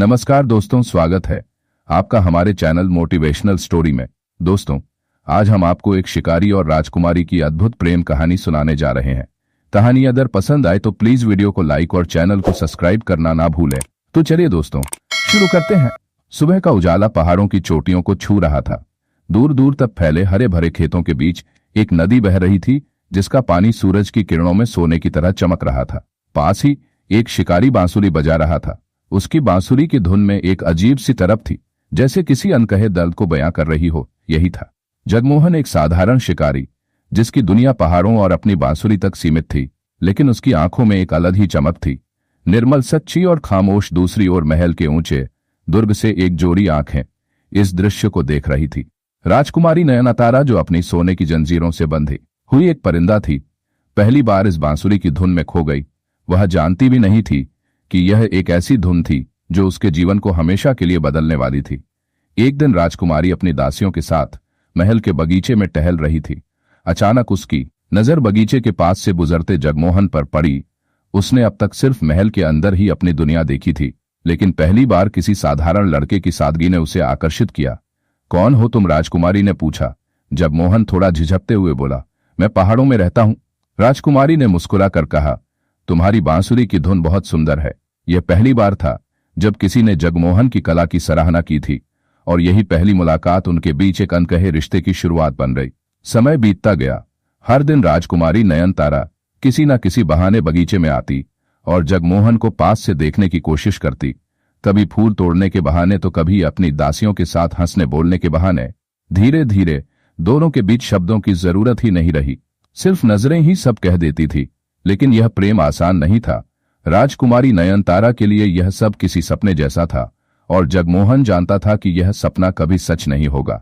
नमस्कार दोस्तों, स्वागत है आपका हमारे चैनल मोटिवेशनल स्टोरी में। दोस्तों, आज हम आपको एक शिकारी और राजकुमारी की अद्भुत प्रेम कहानी सुनाने जा रहे हैं। कहानी अगर पसंद आए तो प्लीज वीडियो को लाइक और चैनल को सब्सक्राइब करना ना भूलें। तो चलिए दोस्तों, शुरू करते हैं। सुबह का उजाला पहाड़ों की चोटियों को छू रहा था। दूर दूर तक फैले हरे भरे खेतों के बीच एक नदी बह रही थी, जिसका पानी सूरज की किरणों में सोने की तरह चमक रहा था। पास ही एक शिकारी बांसुरी बजा रहा था। उसकी बांसुरी की धुन में एक अजीब सी तरफ थी, जैसे किसी अनकहे दर्द को बयां कर रही हो। यही था जगमोहन, एक साधारण शिकारी जिसकी दुनिया पहाड़ों और अपनी बांसुरी तक सीमित थी, लेकिन उसकी आंखों में एक अलग ही चमक थी, निर्मल, सच्ची और खामोश। दूसरी ओर महल के ऊंचे दुर्ग से एक जोड़ी आंखें इस दृश्य को देख रही थी। राजकुमारी नयनतारा, जो अपनी सोने की जंजीरों से बंधी हुई एक परिंदा थी, पहली बार इस बांसुरी की धुन में खो गई। वह जानती भी नहीं थी कि यह एक ऐसी धुन थी जो उसके जीवन को हमेशा के लिए बदलने वाली थी। एक दिन राजकुमारी अपनी दासियों के साथ महल के बगीचे में टहल रही थी। अचानक उसकी नजर बगीचे के पास से गुजरते जगमोहन पर पड़ी। उसने अब तक सिर्फ महल के अंदर ही अपनी दुनिया देखी थी, लेकिन पहली बार किसी साधारण लड़के की सादगी ने उसे आकर्षित किया। कौन हो तुम? राजकुमारी ने पूछा। जगमोहन थोड़ा झिझकते हुए बोला, मैं पहाड़ों में रहता हूं। राजकुमारी ने मुस्कुरा कर कहा, तुम्हारी बांसुरी की धुन बहुत सुंदर है। यह पहली बार था जब किसी ने जगमोहन की कला की सराहना की थी, और यही पहली मुलाकात उनके बीच एक अनकहे रिश्ते की शुरुआत बन गई। समय बीतता गया। हर दिन राजकुमारी नयनतारा किसी न किसी बहाने बगीचे में आती और जगमोहन को पास से देखने की कोशिश करती। कभी फूल तोड़ने के बहाने तो कभी अपनी दासियों के साथ हंसने बोलने के बहाने। धीरे धीरे दोनों के बीच शब्दों की जरूरत ही नहीं रही, सिर्फ नजरें ही सब कह देती थी। लेकिन यह प्रेम आसान नहीं था। राजकुमारी नयनतारा के लिए यह सब किसी सपने जैसा था, और जगमोहन जानता था कि यह सपना कभी सच नहीं होगा।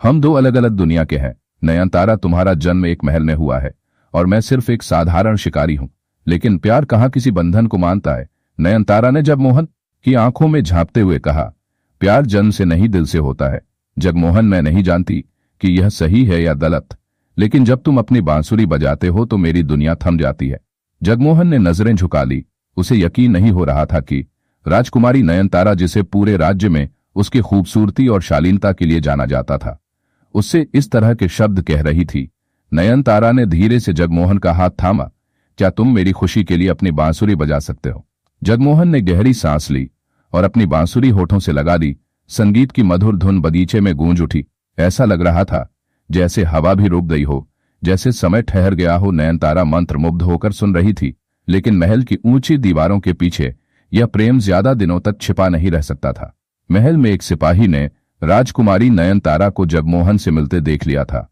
हम दो अलग अलग दुनिया के हैं। नयनतारा, तुम्हारा जन्म एक महल में हुआ है और मैं सिर्फ एक साधारण शिकारी हूं। लेकिन प्यार कहाँ किसी बंधन को मानता है? नयनतारा ने जगमोहन की आंखों में झांकते हुए कहा। प्यार जन्म से नहीं, दिल से होता है। जगमोहन, मैं नहीं जानती कि यह सही है या गलत, लेकिन जब तुम अपनी बांसुरी बजाते हो तो मेरी दुनिया थम जाती है। जगमोहन ने नजरें झुका ली। उसे यकीन नहीं हो रहा था कि राजकुमारी नयनतारा, जिसे पूरे राज्य में उसकी खूबसूरती और शालीनता के लिए जाना जाता था, उससे इस तरह के शब्द कह रही थी। नयनतारा ने धीरे से जगमोहन का हाथ थामा। क्या तुम मेरी खुशी के लिए अपनी बांसुरी बजा सकते हो? जगमोहन ने गहरी सांस ली और अपनी बांसुरी होठों से लगा दी। संगीत की मधुर धुन बगीचे में गूंज उठी। ऐसा लग रहा था जैसे हवा भी रुक गई हो, जैसे समय ठहर गया हो। नयनतारा मंत्रमुग्ध होकर सुन रही थी, लेकिन महल की ऊंची दीवारों के पीछे यह प्रेम ज्यादा दिनों तक छिपा नहीं रह सकता था। महल में एक सिपाही ने राजकुमारी नयनतारा को जगमोहन से मिलते देख लिया था।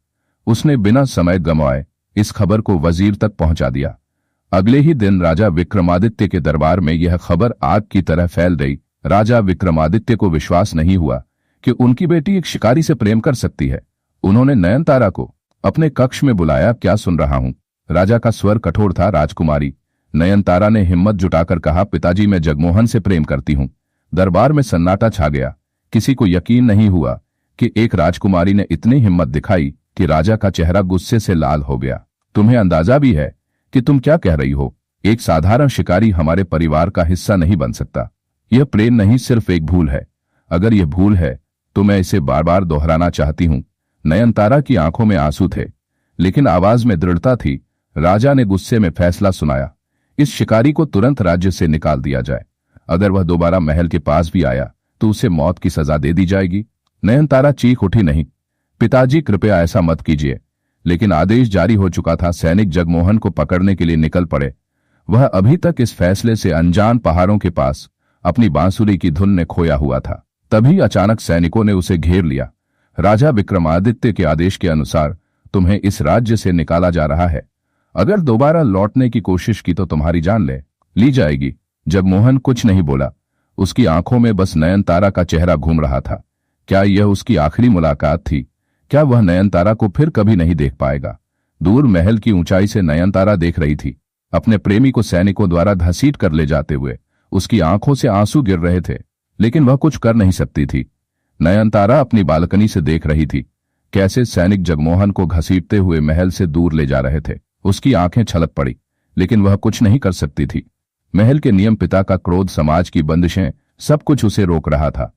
उसने बिना समय गंवाए इस खबर को वजीर तक पहुंचा दिया। अगले ही दिन राजा विक्रमादित्य के दरबार में यह खबर आग की तरह फैल गई। राजा विक्रमादित्य को विश्वास नहीं हुआ कि उनकी बेटी एक शिकारी से प्रेम कर सकती है। उन्होंने नयनतारा को अपने कक्ष में बुलाया। क्या सुन रहा हूं? राजा का स्वर कठोर था। राजकुमारी नयनतारा ने हिम्मत जुटाकर कहा, पिताजी, मैं जगमोहन से प्रेम करती हूं। दरबार में सन्नाटा छा गया। किसी को यकीन नहीं हुआ कि एक राजकुमारी ने इतनी हिम्मत दिखाई कि राजा का चेहरा गुस्से से लाल हो गया। तुम्हें अंदाजा भी है कि तुम क्या कह रही हो? एक साधारण शिकारी हमारे परिवार का हिस्सा नहीं बन सकता। यह प्रेम नहीं, सिर्फ एक भूल है। अगर यह भूल है तो मैं इसे बार बार दोहराना चाहती हूं। नयनतारा की आंखों में आंसू थे, लेकिन आवाज में दृढ़ता थी। राजा ने गुस्से में फैसला सुनाया, इस शिकारी को तुरंत राज्य से निकाल दिया जाए। अगर वह दोबारा महल के पास भी आया तो उसे मौत की सजा दे दी जाएगी। नयनतारा चीख उठी, नहीं पिताजी, कृपया ऐसा मत कीजिए। लेकिन आदेश जारी हो चुका था। सैनिक जगमोहन को पकड़ने के लिए निकल पड़े। वह अभी तक इस फैसले से अनजान पहाड़ों के पास अपनी बांसुरी की धुन में खोया हुआ था। तभी अचानक सैनिकों ने उसे घेर लिया। राजा विक्रमादित्य के आदेश के अनुसार तुम्हें इस राज्य से निकाला जा रहा है। अगर दोबारा लौटने की कोशिश की तो तुम्हारी जान ली जाएगी। जगमोहन कुछ नहीं बोला। उसकी आंखों में बस नयनतारा का चेहरा घूम रहा था। क्या यह उसकी आखिरी मुलाकात थी? क्या वह नयनतारा को फिर कभी नहीं देख पाएगा? दूर महल की ऊंचाई से नयनतारा देख रही थी, अपने प्रेमी को सैनिकों द्वारा घसीट कर ले जाते हुए। उसकी आंखों से आंसू गिर रहे थे, लेकिन वह कुछ कर नहीं सकती थी। नयनतारा अपनी बालकनी से देख रही थी कैसे सैनिक जगमोहन को घसीटते हुए महल से दूर ले जा रहे थे। उसकी आंखें छलक पड़ी, लेकिन वह कुछ नहीं कर सकती थी। महल के नियम, पिता का क्रोध, समाज की बंदिशें सब कुछ उसे रोक रहा था।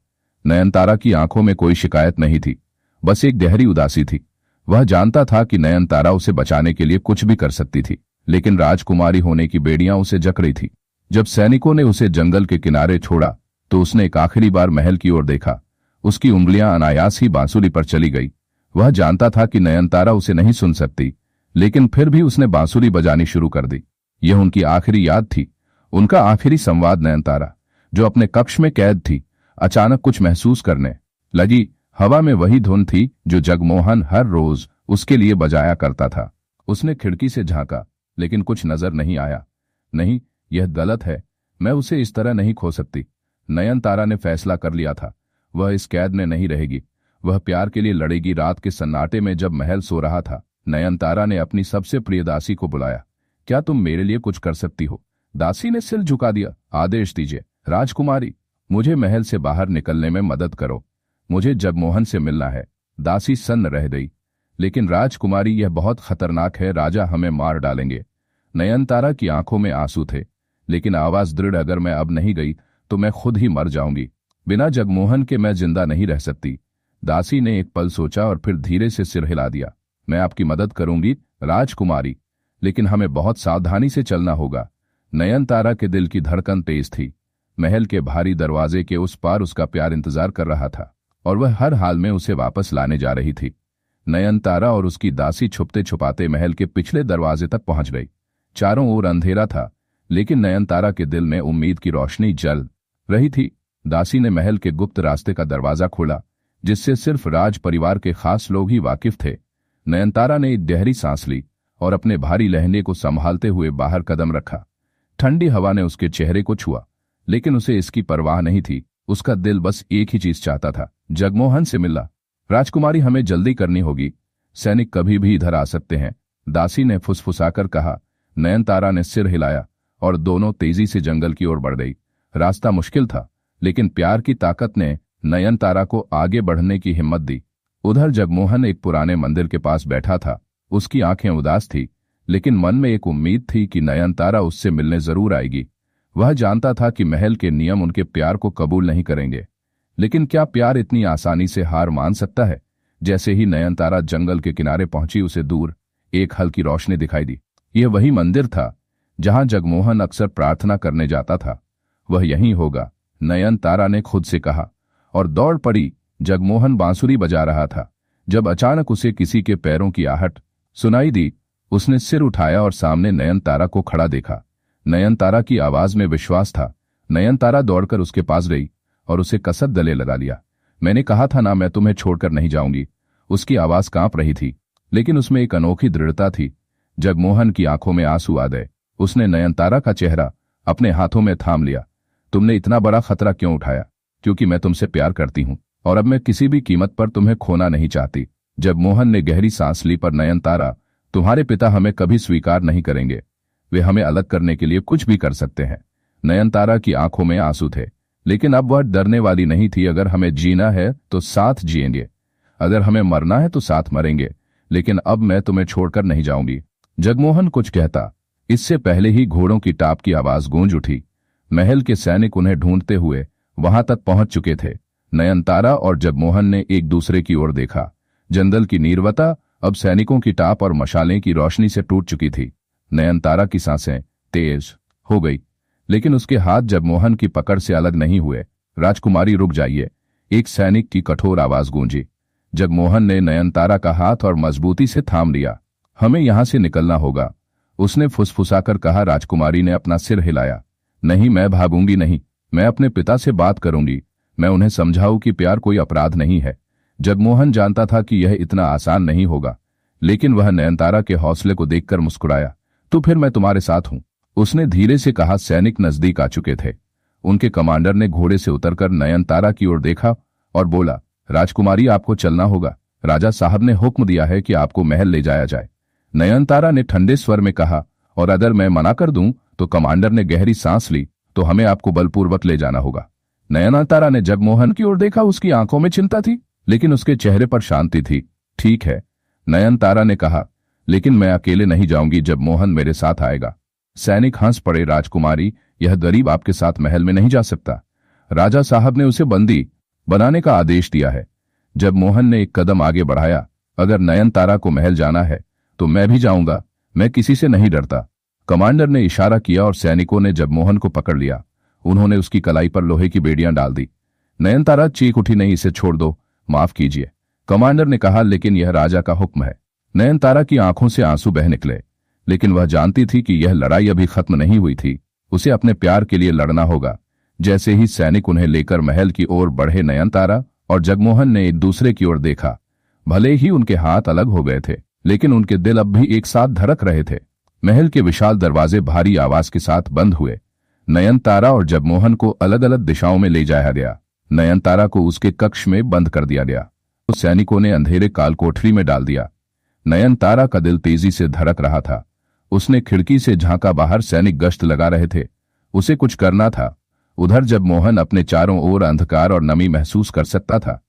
नयनतारा की आंखों में कोई शिकायत नहीं थी, बस एक गहरी उदासी थी। वह जानता था कि नयनतारा उसे बचाने के लिए कुछ भी कर सकती थी, लेकिन राजकुमारी होने की बेड़ियां उसे जक रही थी। जब सैनिकों ने उसे जंगल के किनारे छोड़ा तो उसने एक आखिरी बार महल की ओर देखा। उसकी उंगलियां अनायास ही बांसुरी पर चली गई। वह जानता था कि नयनतारा उसे नहीं सुन सकती, लेकिन फिर भी उसने बांसुरी बजानी शुरू कर दी। यह उनकी आखिरी याद थी, उनका आखिरी संवाद। नयनतारा, जो अपने कक्ष में कैद थी, अचानक कुछ महसूस करने लगी। हवा में वही धुन थी जो जगमोहन हर रोज उसके लिए बजाया करता था। उसने खिड़की से झांका, लेकिन कुछ नजर नहीं आया। नहीं, यह गलत है, मैं उसे इस तरह नहीं खो सकती। नयनतारा ने फैसला कर लिया था, वह इस कैद में नहीं रहेगी। वह प्यार के लिए लड़ेगी। रात के सन्नाटे में जब महल सो रहा था, नयनतारा ने अपनी सबसे प्रिय दासी को बुलाया। क्या तुम मेरे लिए कुछ कर सकती हो? दासी ने सिर झुका दिया। आदेश दीजिए राजकुमारी, मुझे महल से बाहर निकलने में मदद करो। मुझे जगमोहन से मिलना है। दासी सन्न रह गई। लेकिन राजकुमारी, यह बहुत खतरनाक है, राजा हमें मार डालेंगे। नयनतारा की आंखों में आंसू थे, लेकिन आवाज दृढ़। अगर मैं अब नहीं गई तो मैं खुद ही मर जाऊंगी। बिना जगमोहन के मैं जिंदा नहीं रह सकती। दासी ने एक पल सोचा और फिर धीरे से सिर हिला दिया। मैं आपकी मदद करूंगी राजकुमारी, लेकिन हमें बहुत सावधानी से चलना होगा। नयनतारा के दिल की धड़कन तेज थी। महल के भारी दरवाजे के उस पार उसका प्यार इंतजार कर रहा था, और वह हर हाल में उसे वापस लाने जा रही थी। नयनतारा और उसकी दासी छुपते छुपाते महल के पिछले दरवाजे तक पहुंच गई। चारों ओर अंधेरा था, लेकिन नयनतारा के दिल में उम्मीद की रोशनी जल रही थी। दासी ने महल के गुप्त रास्ते का दरवाजा खोला, जिससे सिर्फ राज परिवार के खास लोग ही वाकिफ थे। नयनतारा ने एक गहरी सांस ली और अपने भारी लहंगे को संभालते हुए बाहर कदम रखा। ठंडी हवा ने उसके चेहरे को छुआ, लेकिन उसे इसकी परवाह नहीं थी। उसका दिल बस एक ही चीज चाहता था, जगमोहन से मिलना। राजकुमारी, हमें जल्दी करनी होगी, सैनिक कभी भी इधर आ सकते हैं, दासी ने फुसफुसाकर कहा। नयनतारा ने सिर हिलाया और दोनों तेजी से जंगल की ओर बढ़ गई। रास्ता मुश्किल था, लेकिन प्यार की ताकत ने नयनतारा को आगे बढ़ने की हिम्मत दी। उधर जगमोहन एक पुराने मंदिर के पास बैठा था। उसकी आंखें उदास थी, लेकिन मन में एक उम्मीद थी कि नयनतारा उससे मिलने जरूर आएगी। वह जानता था कि महल के नियम उनके प्यार को कबूल नहीं करेंगे, लेकिन क्या प्यार इतनी आसानी से हार मान सकता है? जैसे ही नयनतारा जंगल के किनारे पहुंची, उसे दूर एक हल्की रोशनी दिखाई दी। यह वही मंदिर था जहां जगमोहन अक्सर प्रार्थना करने जाता था। वह यहीं होगा, नयनतारा ने खुद से कहा, और दौड़ पड़ी। जगमोहन बांसुरी बजा रहा था जब अचानक उसे किसी के पैरों की आहट सुनाई दी। उसने सिर उठाया और सामने नयनतारा को खड़ा देखा। नयनतारा की आवाज में विश्वास था। नयनतारा दौड़कर उसके पास गई और उसे कसक गले लगा लिया। मैंने कहा था ना, मैं तुम्हें छोड़कर नहीं जाऊंगी। उसकी आवाज कांप रही थी, लेकिन उसमें एक अनोखी दृढ़ता थी। जगमोहन की आंखों में आंसू आ गए। उसने नयनतारा का चेहरा अपने हाथों में थाम लिया। तुमने इतना बड़ा खतरा क्यों उठाया? क्योंकि मैं तुमसे प्यार करती हूं, और अब मैं किसी भी कीमत पर तुम्हें खोना नहीं चाहती। जगमोहन ने गहरी सांस ली। पर नयनतारा, तुम्हारे पिता हमें कभी स्वीकार नहीं करेंगे। वे हमें अलग करने के लिए कुछ भी कर सकते हैं। नयनतारा की आंखों में आंसू थे, लेकिन अब वह डरने वाली नहीं थी। अगर हमें जीना है तो साथ जिएंगे, अगर हमें मरना है तो साथ मरेंगे, लेकिन अब मैं तुम्हें छोड़कर नहीं जाऊंगी। जगमोहन कुछ कहता, इससे पहले ही घोड़ों की टाप की आवाज गूंज उठी। महल के सैनिक उन्हें ढूंढते हुए वहां तक पहुंच चुके थे। नयनतारा और जगमोहन ने एक दूसरे की ओर देखा। जंगल की नीरवता अब सैनिकों की टाप और मशालें की रोशनी से टूट चुकी थी। नयनतारा की सांसें तेज हो गई, लेकिन उसके हाथ जगमोहन की पकड़ से अलग नहीं हुए। राजकुमारी, रुक जाइए, एक सैनिक की कठोर आवाज गूंजी। जगमोहन ने नयनतारा का हाथ और मजबूती से थाम लिया। हमें यहां से निकलना होगा, उसने फुसफुसाकर कहा। राजकुमारी ने अपना सिर हिलाया। नहीं, मैं भागूंगी नहीं, मैं अपने पिता से बात करूंगी। मैं उन्हें समझाऊं कि प्यार कोई अपराध नहीं है। जगमोहन जानता था कि यह इतना आसान नहीं होगा, लेकिन वह नयनतारा के हौसले को देखकर मुस्कुराया। तो फिर मैं तुम्हारे साथ हूं, उसने धीरे से कहा। सैनिक नजदीक आ चुके थे। उनके कमांडर ने घोड़े से उतरकर नयनतारा की ओर देखा और बोला, राजकुमारी, आपको चलना होगा। राजा साहब ने हुक्म दिया है कि आपको महल ले जाया जाए। नयनतारा ने ठंडे स्वर में कहा, और अगर मैं मना कर दूं तो? कमांडर ने गहरी सांस ली। तो हमें आपको बलपूर्वक ले जाना होगा। नयनतारा ने जगमोहन की ओर देखा। उसकी आंखों में चिंता थी, लेकिन उसके चेहरे पर शांति थी। ठीक है, नयनतारा ने कहा, लेकिन मैं अकेले नहीं जाऊंगी, जगमोहन मेरे साथ आएगा। सैनिक हंस पड़े। राजकुमारी, यह गरीब आपके साथ महल में नहीं जा सकता। राजा साहब ने उसे बंदी बनाने का आदेश दिया है। जगमोहन ने एक कदम आगे बढ़ाया। अगर नयनतारा को महल जाना है तो मैं भी जाऊंगा, मैं किसी से नहीं डरता। कमांडर ने इशारा किया और सैनिकों ने जगमोहन को पकड़ लिया। उन्होंने उसकी कलाई पर लोहे की बेड़ियां डाल दी। नयनतारा चीख उठी, नहीं, इसे छोड़ दो, माफ कीजिए। कमांडर ने कहा, लेकिन यह राजा का हुक्म है। नयनतारा की आंखों से आंसू बह निकले, लेकिन वह जानती थी कि यह लड़ाई अभी खत्म नहीं हुई थी। उसे अपने प्यार के लिए लड़ना होगा। जैसे ही सैनिक उन्हें लेकर महल की ओर बढ़े, नयनतारा और जगमोहन ने एक दूसरे की ओर देखा। भले ही उनके हाथ अलग हो गए थे, लेकिन उनके दिल अब भी एक साथ धड़क रहे थे। महल के विशाल दरवाजे भारी आवाज के साथ बंद हुए। नयनतारा और जगमोहन को अलग अलग दिशाओं में ले जाया गया। नयनतारा को उसके कक्ष में बंद कर दिया गया। उस सैनिकों ने अंधेरे काल कोठरी में डाल दिया। नयनतारा का दिल तेजी से धड़क रहा था। उसने खिड़की से झांका, बाहर सैनिक गश्त लगा रहे थे। उसे कुछ करना था। उधर जगमोहन अपने चारों ओर अंधकार और नमी महसूस कर सकता था।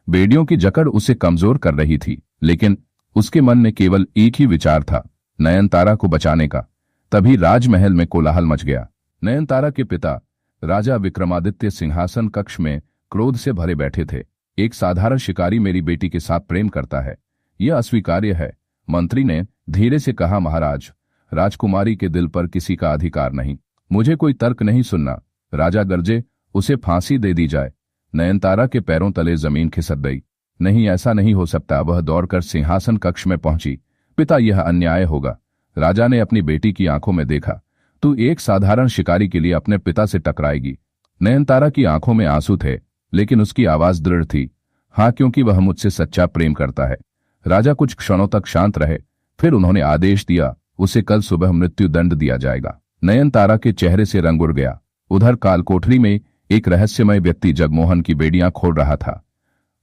बेड़ियों की जकड़ उसे कमजोर कर रही थी, लेकिन उसके मन में केवल एक ही विचार था, नयनतारा को बचाने का। तभी राजमहल में कोलाहल मच गया। नयनतारा के पिता राजा विक्रमादित्य सिंहासन कक्ष में क्रोध से भरे बैठे थे। एक साधारण शिकारी मेरी बेटी के साथ प्रेम करता है, यह अस्वीकार्य है। मंत्री ने धीरे से कहा, महाराज, राजकुमारी के दिल पर किसी का अधिकार नहीं। मुझे कोई तर्क नहीं सुनना। राजा गरजे, उसे फांसी दे दी जाए। नयनतारा के पैरों तले जमीन खिसक गई। नहीं, ऐसा नहीं हो सकता। वह दौड़कर सिंहासन कक्ष में पहुंची। पिता, यह अन्याय होगा। राजा ने अपनी बेटी की आंखों में देखा। तू एक साधारण शिकारी के लिए अपने पिता से टकराएगी? नयनतारा की आंखों में आंसू थे, लेकिन उसकी आवाज दृढ़ थी। हाँ, क्योंकि वह मुझसे सच्चा प्रेम करता है। राजा कुछ क्षणों तक शांत रहे, फिर उन्होंने आदेश दिया, उसे कल सुबह मृत्यु दंड दिया जाएगा। नयनतारा के चेहरे से रंग उड़ गया। उधर कालकोठरी में एक रहस्यमय व्यक्ति जगमोहन की बेड़ियां खोल रहा था।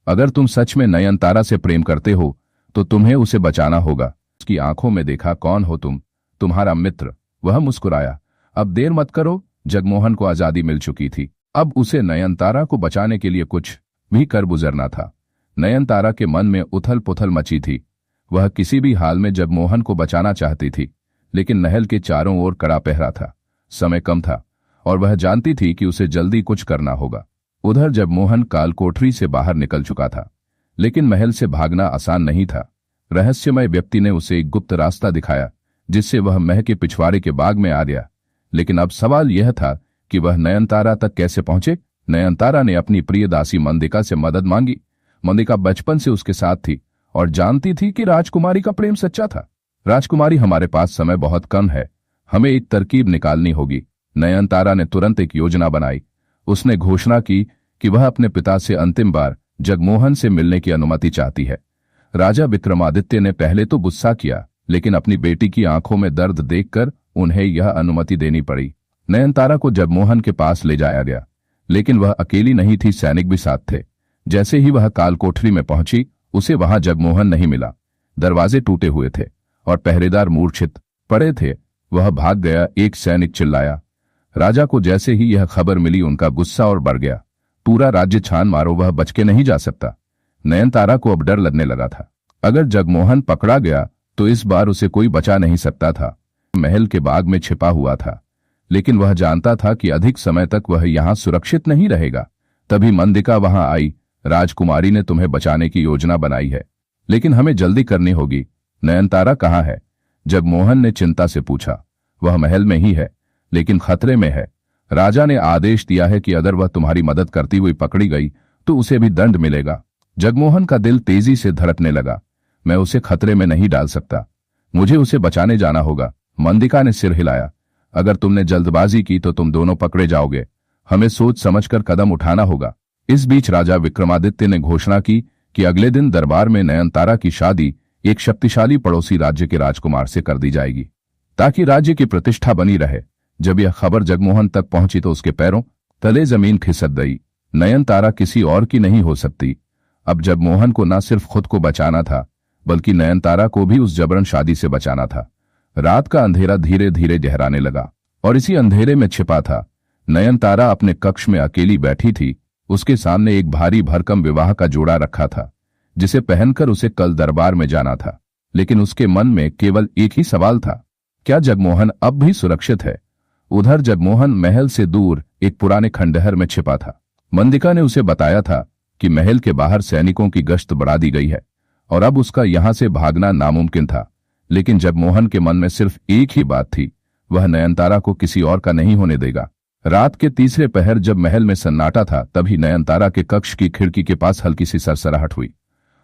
अगर तुम सच में नयनतारा से प्रेम करते हो तो तुम्हें उसे बचाना होगा। उसकी आंखों में देखा, कौन हो तुम? तुम्हारा मित्र। वह मुस्कुराया। अब देर मत करो। जगमोहन को आजादी मिल चुकी थी। अब उसे नयनतारा को बचाने के लिए कुछ भी कर गुजरना था। नयनतारा के मन में उथल पुथल मची थी। वह किसी भी हाल में जगमोहन को बचाना चाहती थी, लेकिन महल के चारों ओर कड़ा पहरा था। समय कम था और वह जानती थी कि उसे जल्दी कुछ करना होगा। उधर जगमोहन कालकोठरी से बाहर निकल चुका था, लेकिन महल से भागना आसान नहीं था। रहस्यमय व्यक्ति ने उसे एक गुप्त रास्ता दिखाया, जिससे वह महल के पिछवाड़े के बाग में आ गया। लेकिन अब सवाल यह था कि वह नयनतारा तक कैसे पहुंचे। नयनतारा ने अपनी प्रिय दासी मंदिका से मदद मांगी। मंदिका बचपन से उसके साथ थी और जानती थी कि राजकुमारी का प्रेम सच्चा था। राजकुमारी, हमारे पास समय बहुत कम है, हमें एक तरकीब निकालनी होगी। नयनतारा ने तुरंत एक योजना बनाई। उसने घोषणा की कि वह अपने पिता से अंतिम बार जगमोहन से मिलने की अनुमति चाहती है। राजा विक्रमादित्य ने पहले तो गुस्सा किया, लेकिन अपनी बेटी की आंखों में दर्द देखकर उन्हें यह अनुमति देनी पड़ी। नयनतारा को जगमोहन के पास ले जाया गया, लेकिन वह अकेली नहीं थी, सैनिक भी साथ थे। जैसे ही वह कालकोठरी में पहुंची, उसे वहां जगमोहन नहीं मिला। दरवाजे टूटे हुए थे और पहरेदार मूर्छित पड़े थे। वह भाग गया, एक सैनिक चिल्लाया। राजा को जैसे ही यह खबर मिली, उनका गुस्सा और बढ़ गया। पूरा राज्य छान मारो, वह बच के नहीं जा सकता। नयनतारा को अब डर लगने लगा था। अगर जगमोहन पकड़ा गया तो इस बार उसे कोई बचा नहीं सकता था। महल के बाग में छिपा हुआ था, लेकिन वह जानता था कि अधिक समय तक वह यहां सुरक्षित नहीं रहेगा। तभी मंदिका वहां आई। राजकुमारी ने तुम्हें बचाने की योजना बनाई है, लेकिन हमें जल्दी करनी होगी। नयनतारा कहाँ है? जगमोहन ने चिंता से पूछा। वह महल में ही है, लेकिन खतरे में है। राजा ने आदेश दिया है कि अगर वह तुम्हारी मदद करती हुई पकड़ी गई तो उसे भी दंड मिलेगा। जगमोहन का दिल तेजी से धड़कने लगा। मैं उसे खतरे में नहीं डाल सकता, मुझे उसे बचाने जाना होगा। मंदिका ने सिर हिलाया। अगर तुमने जल्दबाजी की तो तुम दोनों पकड़े जाओगे। हमें सोच समझकर कदम उठाना होगा। इस बीच राजा विक्रमादित्य ने घोषणा की कि अगले दिन दरबार में नयनतारा की शादी एक शक्तिशाली पड़ोसी राज्य के राजकुमार से कर दी जाएगी, ताकि राज्य की प्रतिष्ठा बनी रहे। जब यह खबर जगमोहन तक पहुंची तो उसके पैरों तले जमीन खिसक गई। नयनतारा किसी और की नहीं हो सकती। अब जगमोहन को न सिर्फ खुद को बचाना था, बल्कि नयनतारा को भी उस जबरन शादी से बचाना था। रात का अंधेरा धीरे धीरे गहराने लगा और इसी अंधेरे में छिपा था। नयनतारा अपने कक्ष में अकेली बैठी थी। उसके सामने एक भारी भरकम विवाह का जोड़ा रखा था, जिसे पहनकर उसे कल दरबार में जाना था। लेकिन उसके मन में केवल एक ही सवाल था, क्या जगमोहन अब भी सुरक्षित है? उधर जगमोहन महल से दूर एक पुराने खंडहर में छिपा था। मंदिका ने उसे बताया था कि महल के बाहर सैनिकों की गश्त बढ़ा दी गई है और अब उसका यहां से भागना नामुमकिन था। लेकिन जगमोहन के मन में सिर्फ एक ही बात थी, वह नयनतारा को किसी और का नहीं होने देगा। रात के तीसरे पहर जब महल में सन्नाटा था, तभी नयनतारा के कक्ष की खिड़की के पास हल्की सी सरसराहट हुई।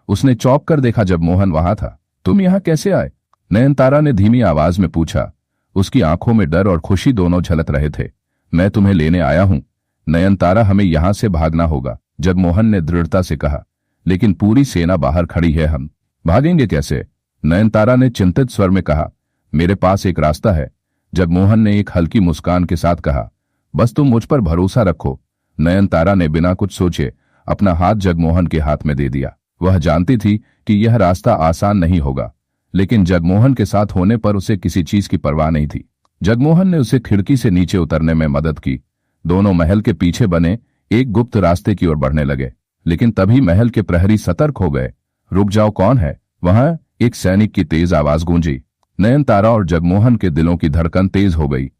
उसने चौंक कर देखा जगमोहन वहां था। तुम यहां कैसे आए? नयनतारा ने धीमी आवाज में पूछा। उसकी आंखों में डर और खुशी दोनों झलक रहे थे। मैं तुम्हें लेने आया हूं नयनतारा, हमें यहां से भागना होगा, जगमोहन ने दृढ़ता से कहा। लेकिन पूरी सेना बाहर खड़ी है, हम भागेंगे कैसे? नयनतारा ने चिंतित स्वर में कहा। मेरे पास एक रास्ता है, जगमोहन ने एक हल्की मुस्कान के साथ कहा। बस तुम मुझ पर भरोसा रखो। नयनतारा ने बिना कुछ सोचे अपना हाथ जगमोहन के हाथ में दे दिया। वह जानती थी कि यह रास्ता आसान नहीं होगा, लेकिन जगमोहन के साथ होने पर उसे किसी चीज की परवाह नहीं थी। जगमोहन ने उसे खिड़की से नीचे उतरने में मदद की। दोनों महल के पीछे बने एक गुप्त रास्ते की ओर बढ़ने लगे, लेकिन तभी महल के प्रहरी सतर्क हो गए। रुक जाओ, कौन है वहां? एक सैनिक की तेज आवाज गूंजी। नयनतारा और जगमोहन के दिलों की धड़कन तेज हो गई।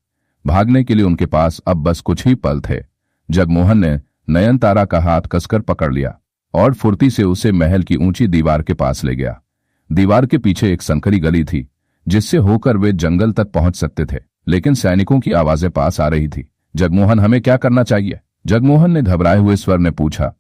भागने के लिए उनके पास अब बस कुछ ही पल थे। जगमोहन ने नयनतारा का हाथ कसकर पकड़ लिया और फुर्ती से उसे महल की ऊंची दीवार के पास ले गया। दीवार के पीछे एक संकरी गली थी, जिससे होकर वे जंगल तक पहुंच सकते थे, लेकिन सैनिकों की आवाजें पास आ रही थी। जगमोहन, हमें क्या करना चाहिए? जगमोहन ने घबराए हुए स्वर में पूछा।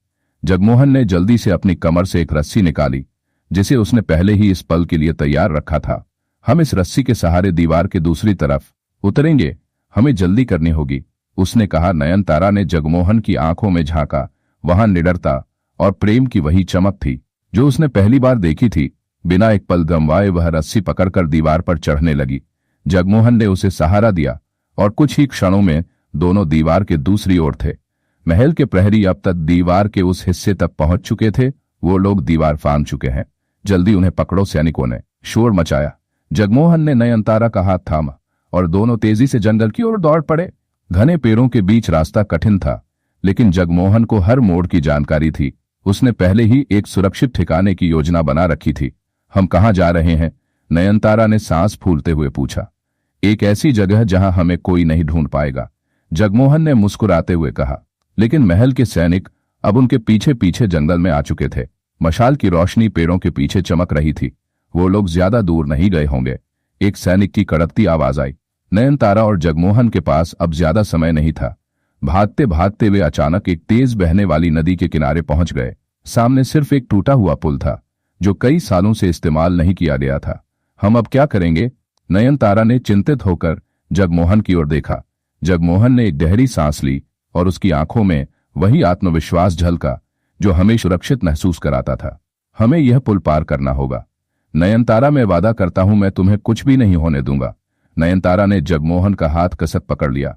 जगमोहन ने जल्दी से अपनी कमर से एक रस्सी निकाली, जिसे उसने पहले ही इस पल के लिए तैयार रखा था। हम इस रस्सी के सहारे दीवार के दूसरी तरफ उतरेंगे, हमें जल्दी करनी होगी, उसने कहा। नयनतारा ने जगमोहन की आंखों में झांका। वहां निडरता और प्रेम की वही चमक थी जो उसने पहली बार देखी थी। बिना एक पल गंवाए वह रस्सी पकड़कर दीवार पर चढ़ने लगी। जगमोहन ने उसे सहारा दिया और कुछ ही क्षणों में दोनों दीवार के दूसरी ओर थे। महल के प्रहरी अब तक दीवार के उस हिस्से तक पहुंच चुके थे। वो लोग दीवार फांद चुके हैं, जल्दी उन्हें पकड़ो, सैनिकों ने शोर मचाया। जगमोहन ने नयनतारा का हाथ थामा और दोनों तेजी से जंगल की ओर दौड़ पड़े। घने पेड़ों के बीच रास्ता कठिन था, लेकिन जगमोहन को हर मोड़ की जानकारी थी। उसने पहले ही एक सुरक्षित ठिकाने की योजना बना रखी थी। हम कहाँ जा रहे हैं? नयनतारा ने सांस फूलते हुए पूछा। एक ऐसी जगह जहां हमें कोई नहीं ढूंढ पाएगा, जगमोहन ने मुस्कुराते हुए कहा। लेकिन महल के सैनिक अब उनके पीछे पीछे जंगल में आ चुके थे। मशाल की रोशनी पेड़ों के पीछे चमक रही थी। वो लोग ज्यादा दूर नहीं गए होंगे, एक सैनिक की कड़कती आवाज आई। नयनतारा और जगमोहन के पास अब ज्यादा समय नहीं था। भागते भागते वे अचानक एक तेज बहने वाली नदी के किनारे पहुंच गए। सामने सिर्फ एक टूटा हुआ पुल था, जो कई सालों से इस्तेमाल नहीं किया गया था। हम अब क्या करेंगे? नयनतारा ने चिंतित होकर जगमोहन की ओर देखा। जगमोहन ने एक गहरी सांस ली और उसकी आंखों में वही आत्मविश्वास झलका जो हमें सुरक्षित महसूस कराता था। हमें यह पुल पार करना होगा नयनतारा, मैं वादा करता हूं मैं तुम्हें कुछ भी नहीं होने दूंगा। नयनतारा ने जगमोहन का हाथ कसक पकड़ लिया।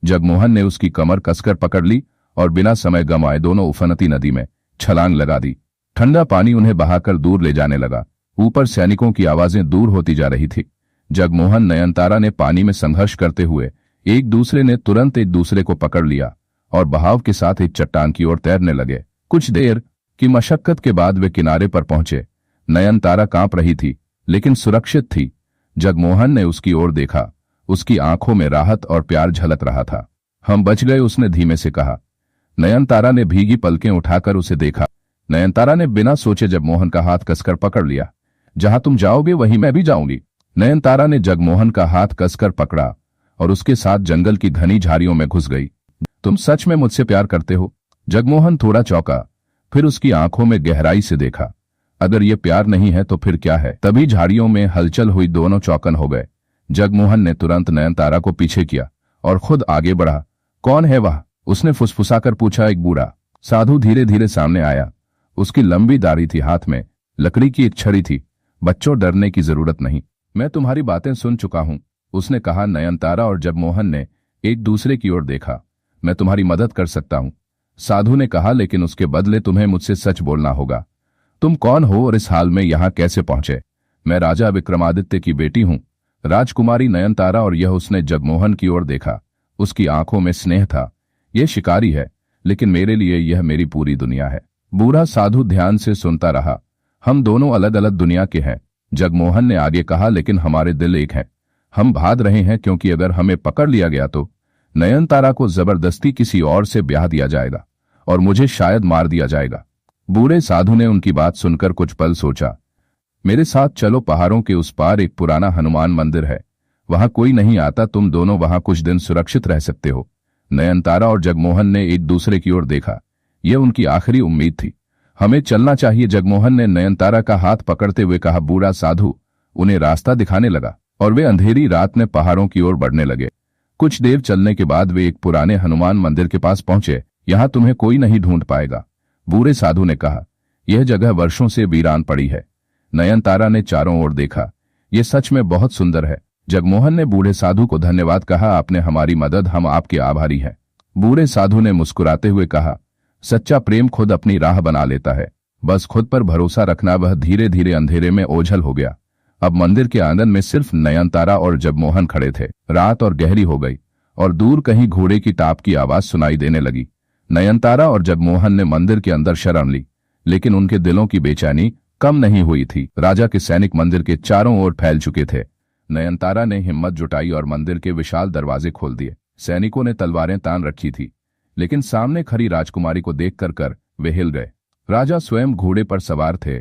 जगमोहन ने उसकी कमर कसकर पकड़ ली और बिना समय गंवाए दोनों उफनती नदी में छलांग लगा दी। ठंडा पानी उन्हें बहाकर दूर ले जाने लगा। ऊपर सैनिकों की आवाजें दूर होती जा रही थी। जगमोहन नयनतारा ने पानी में संघर्ष करते हुए एक दूसरे ने तुरंत एक दूसरे को पकड़ लिया और बहाव के साथ एक चट्टान की ओर तैरने लगे। कुछ देर की मशक्कत के बाद वे किनारे पर पहुंचे। नयनतारा कांप रही थी, लेकिन सुरक्षित थी। जगमोहन ने उसकी ओर देखा। उसकी आंखों में राहत और प्यार झलक रहा था। हम बच गए, उसने धीमे से कहा। नयनतारा ने भीगी पलकें उठाकर उसे देखा। नयनतारा ने बिना सोचे जगमोहन का हाथ कसकर पकड़ लिया। जहां तुम जाओगे वहीं मैं भी जाऊंगी। नयनतारा ने जगमोहन का हाथ कसकर पकड़ा और उसके साथ जंगल की घनी झाड़ियों में घुस गई। तुम सच में मुझसे प्यार करते हो? जगमोहन थोड़ा चौंका, फिर उसकी आंखों में गहराई से देखा। अगर ये प्यार नहीं है तो फिर क्या है? तभी झाड़ियों में हलचल हुई, दोनों चौकन हो गए। जगमोहन ने तुरंत नयनतारा को पीछे किया और खुद आगे बढ़ा। कौन है वह? उसने फुसफुसाकर पूछा। एक बूढ़ा साधु धीरे धीरे सामने आया। उसकी लंबी दाढ़ी थी, हाथ में लकड़ी की एक छड़ी थी। बच्चों, डरने की जरूरत नहीं, मैं तुम्हारी बातें सुन चुका हूं, उसने कहा। नयनतारा और जगमोहन ने एक दूसरे की ओर देखा। मैं तुम्हारी मदद कर सकता हूं, साधु ने कहा, लेकिन उसके बदले तुम्हें मुझसे सच बोलना होगा। तुम कौन हो और इस हाल में यहां कैसे पहुंचे? मैं राजा विक्रमादित्य की बेटी हूं, राजकुमारी नयनतारा। और यह उसने जगमोहन की ओर देखा। उसकी आंखों में स्नेह था। यह शिकारी है, लेकिन मेरे लिए यह मेरी पूरी दुनिया है। बूढ़ा साधु ध्यान से सुनता रहा। हम दोनों अलग अलग दुनिया के हैं, जगमोहन ने आगे कहा, लेकिन हमारे दिल एक हैं। हम भाग रहे हैं क्योंकि अगर हमें पकड़ लिया गया तो नयनतारा को जबरदस्ती किसी और से ब्याह दिया जाएगा और मुझे शायद मार दिया जाएगा। बूढ़े साधु ने उनकी बात सुनकर कुछ पल सोचा। मेरे साथ चलो, पहाड़ों के उस पार एक पुराना हनुमान मंदिर है, वहां कोई नहीं आता, तुम दोनों वहां कुछ दिन सुरक्षित रह सकते हो। नयनतारा और जगमोहन ने एक दूसरे की ओर देखा। यह उनकी आखिरी उम्मीद थी। हमें चलना चाहिए, जगमोहन ने नयनतारा का हाथ पकड़ते हुए कहा। बूढ़ा साधु उन्हें रास्ता दिखाने लगा और वे अंधेरी रात में पहाड़ों की ओर बढ़ने लगे। कुछ देर चलने के बाद वे एक पुराने हनुमान मंदिर के पास पहुंचे। यहां तुम्हें कोई नहीं ढूंढ पाएगा, बूढ़े साधु ने कहा। यह जगह वर्षों से वीरान पड़ी है। नयनतारा ने चारों ओर देखा। यह सच में बहुत सुंदर है। जगमोहन ने बूढ़े साधु को धन्यवाद कहा। आपने हमारी मदद, हम आपके आभारी हैं। बूढ़े साधु ने मुस्कुराते हुए कहा, सच्चा प्रेम खुद अपनी राह बना लेता है, बस खुद पर भरोसा रखना। वह धीरे धीरे अंधेरे में ओझल हो गया। अब मंदिर के आंगन में सिर्फ नयनतारा और जगमोहन खड़े थे। रात और गहरी हो गई और दूर कहीं घोड़े की टाप की आवाज सुनाई देने लगी। नयनतारा और जगमोहन ने मंदिर के अंदर शरण ली, लेकिन उनके दिलों की बेचैनी कम नहीं हुई थी। राजा के सैनिक मंदिर के चारों ओर फैल चुके थे। नयनतारा ने हिम्मत जुटाई और मंदिर के विशाल दरवाजे खोल दिए। सैनिकों ने तलवारें तान रखी थी, लेकिन सामने खड़ी राजकुमारी को देखकर वे हिल गए। राजा स्वयं घोड़े पर सवार थे।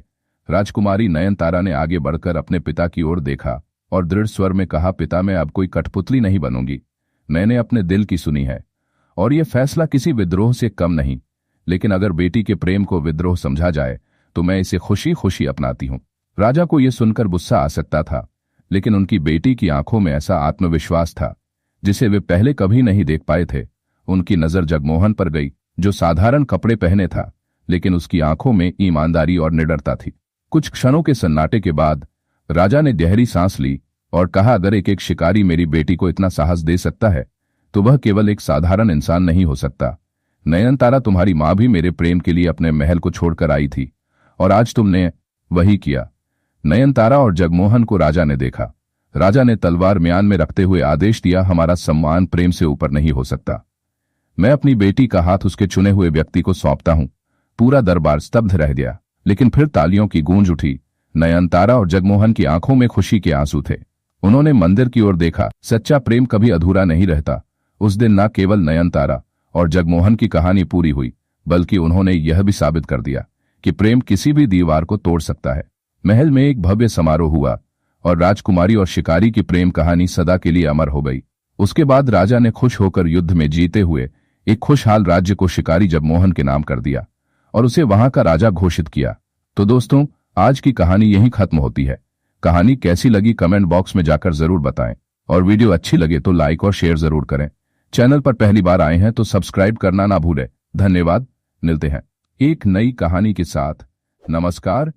राजकुमारी नयनतारा ने आगे बढ़कर अपने पिता की ओर देखा और दृढ़ स्वर में कहा, पिता, मैं अब कोई कठपुतली नहीं बनूंगी। मैंने अपने दिल की सुनी है और यह फैसला किसी विद्रोह से कम नहीं। लेकिन अगर बेटी के प्रेम को विद्रोह समझा जाए तो मैं इसे खुशी खुशी अपनाती हूं। राजा को यह सुनकर गुस्सा आ सकता था, लेकिन उनकी बेटी की आंखों में ऐसा आत्मविश्वास था जिसे वे पहले कभी नहीं देख पाए थे। उनकी नजर जगमोहन पर गई, जो साधारण कपड़े पहने था, लेकिन उसकी आंखों में ईमानदारी और निडरता थी। कुछ क्षणों के सन्नाटे के बाद राजा ने गहरी सांस ली और कहा, अगर एक शिकारी मेरी बेटी को इतना साहस दे सकता है तो वह केवल एक साधारण इंसान नहीं हो सकता। नयनतारा, तुम्हारी मां भी मेरे प्रेम के लिए अपने महल को छोड़कर आई थी और आज तुमने वही किया। नयनतारा और जगमोहन को राजा ने देखा। राजा ने तलवार म्यान में रखते हुए आदेश दिया, हमारा सम्मान प्रेम से ऊपर नहीं हो सकता। मैं अपनी बेटी का हाथ उसके चुने हुए व्यक्ति को सौंपता हूं। पूरा दरबार स्तब्ध रह गया, लेकिन फिर तालियों की गूंज उठी। नयनतारा और जगमोहन की आंखों में खुशी के आंसू थे। उन्होंने मंदिर की ओर देखा। सच्चा प्रेम कभी अधूरा नहीं रहता। उस दिन न केवल नयनतारा और जगमोहन की कहानी पूरी हुई, बल्कि उन्होंने यह भी साबित कर दिया कि प्रेम किसी भी दीवार को तोड़ सकता है। महल में एक भव्य समारोह हुआ और राजकुमारी और शिकारी की प्रेम कहानी सदा के लिए अमर हो गई। उसके बाद राजा ने खुश होकर युद्ध में जीते हुए एक खुशहाल राज्य को शिकारी जगमोहन के नाम कर दिया और उसे वहां का राजा घोषित किया। तो दोस्तों, आज की कहानी यहीं खत्म होती है। कहानी कैसी लगी कमेंट बॉक्स में जाकर जरूर बताएं और वीडियो अच्छी लगे तो लाइक और शेयर जरूर करें। चैनल पर पहली बार आए हैं तो सब्सक्राइब करना ना भूलें। धन्यवाद। मिलते हैं एक नई कहानी के साथ। नमस्कार।